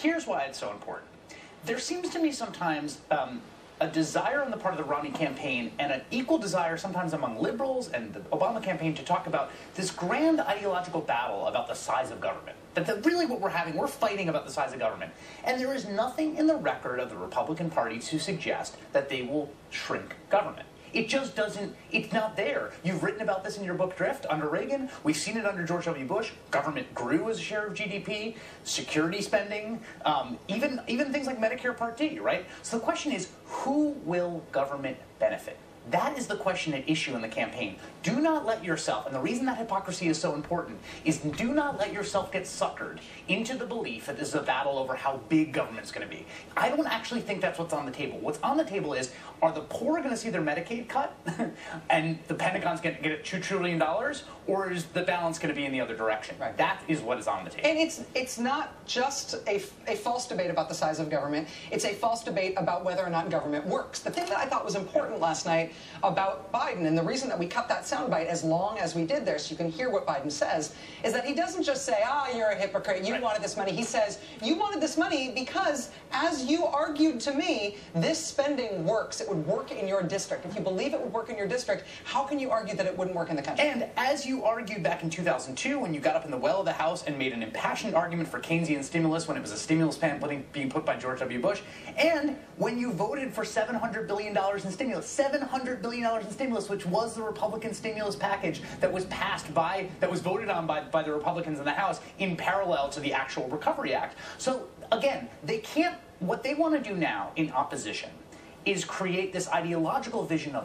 here's why it's so important. There seems to me sometimes a desire on the part of the Romney campaign and an equal desire sometimes among liberals and the Obama campaign to talk about this grand ideological battle about the size of government. That really what we're fighting about the size of government. And there is nothing in the record of the Republican Party to suggest that they will shrink government. It just doesn't, it's not there. You've written about this in your book Drift under Reagan. We've seen it under George W. Bush. Government grew as a share of GDP, security spending, even things like Medicare Part D, right? So the question is, who will government benefit? That is the question at issue in the campaign. Do not let yourself, and the reason that hypocrisy is so important, is do not let yourself get suckered into the belief that this is a battle over how big government's going to be. I don't actually think that's what's on the table. What's on the table is, are the poor going to see their Medicaid cut and the Pentagon's going to get $2 trillion, or is the balance going to be in the other direction? Right. That is what is on the table. And it's not just a false debate about the size of government. It's a false debate about whether or not government works. The thing that I thought was important last night about Biden, and the reason that we cut that soundbite as long as we did there so you can hear what Biden says, is that he doesn't just say, you're a hypocrite, you wanted this money. He says, you wanted this money because, as you argued to me, this spending works. It would work in your district. If you believe it would work in your district, how can you argue that it wouldn't work in the country? And as you argued back in 2002 when you got up in the well of the House and made an impassioned argument for Keynesian stimulus when it was a stimulus plan being put by George W. Bush, and when you voted for $700 billion in stimulus, $700 billion in stimulus, which was the Republican stimulus package that was that was voted on by the Republicans in the House in parallel to the actual Recovery Act. So again, what they want to do now in opposition is create this ideological vision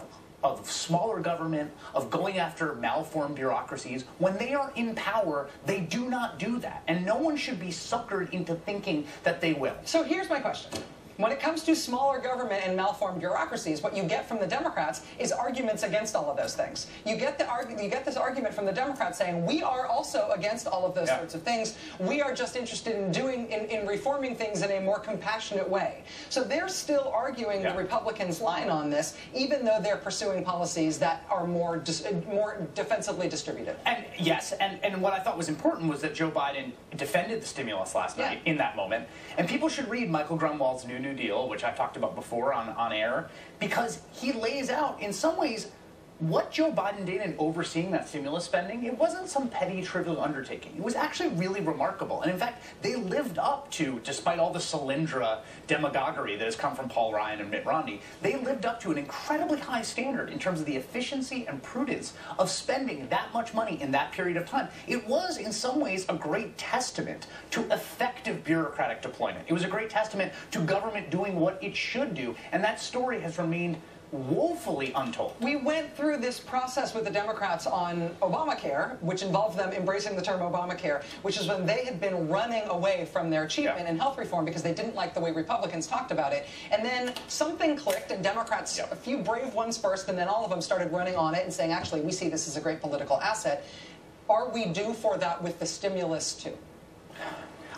of smaller government, of going after malformed bureaucracies. When they are in power, they do not do that. And no one should be suckered into thinking that they will. So here's my question. When it comes to smaller government and malformed bureaucracies, what you get from the Democrats is arguments against all of those things. You get this argument from the Democrats saying, we are also against all of those sorts of things. We are just interested in reforming things in a more compassionate way. So they're still arguing the Republicans' line on this, even though they're pursuing policies that are more defensively distributed. And yes, and what I thought was important was that Joe Biden defended the stimulus last night in that moment. And people should read Michael Grunwald's New Deal, which I've talked about before on air, because he lays out, in some ways, what Joe Biden did in overseeing that stimulus spending. It wasn't some petty, trivial undertaking. It was actually really remarkable. And in fact, they lived up to, despite all the Solyndra demagoguery that has come from Paul Ryan and Mitt Romney, they lived up to an incredibly high standard in terms of the efficiency and prudence of spending that much money in that period of time. It was, in some ways, a great testament to effective bureaucratic deployment. It was a great testament to government doing what it should do. And that story has remained woefully untold. We went through this process with the Democrats on Obamacare, which involved them embracing the term Obamacare, which is when they had been running away from their achievement in health reform because they didn't like the way Republicans talked about it. And then something clicked, and Democrats, a few brave ones first, and then all of them started running on it and saying, actually, we see this as a great political asset. Are we due for that with the stimulus, too?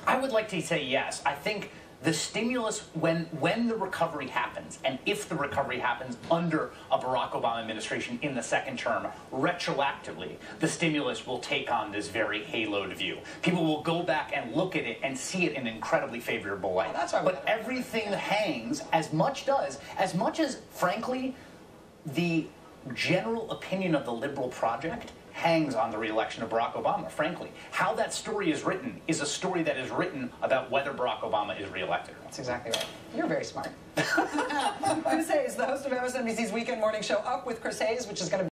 I would like to say yes. I think the stimulus, when the recovery happens, and if the recovery happens under a Barack Obama administration in the second term, retroactively, the stimulus will take on this very haloed view. People will go back and look at it and see it in an incredibly favorable light. Well, that's why but everything hangs, as much as, frankly, the general opinion of the liberal project hangs on the re-election of Barack Obama, frankly. How that story is written is a story that is written about whether Barack Obama is re-elected. That's exactly right. You're very smart. Chris Hayes, the host of MSNBC's Weekend Morning Show, Up with Chris Hayes, which is going to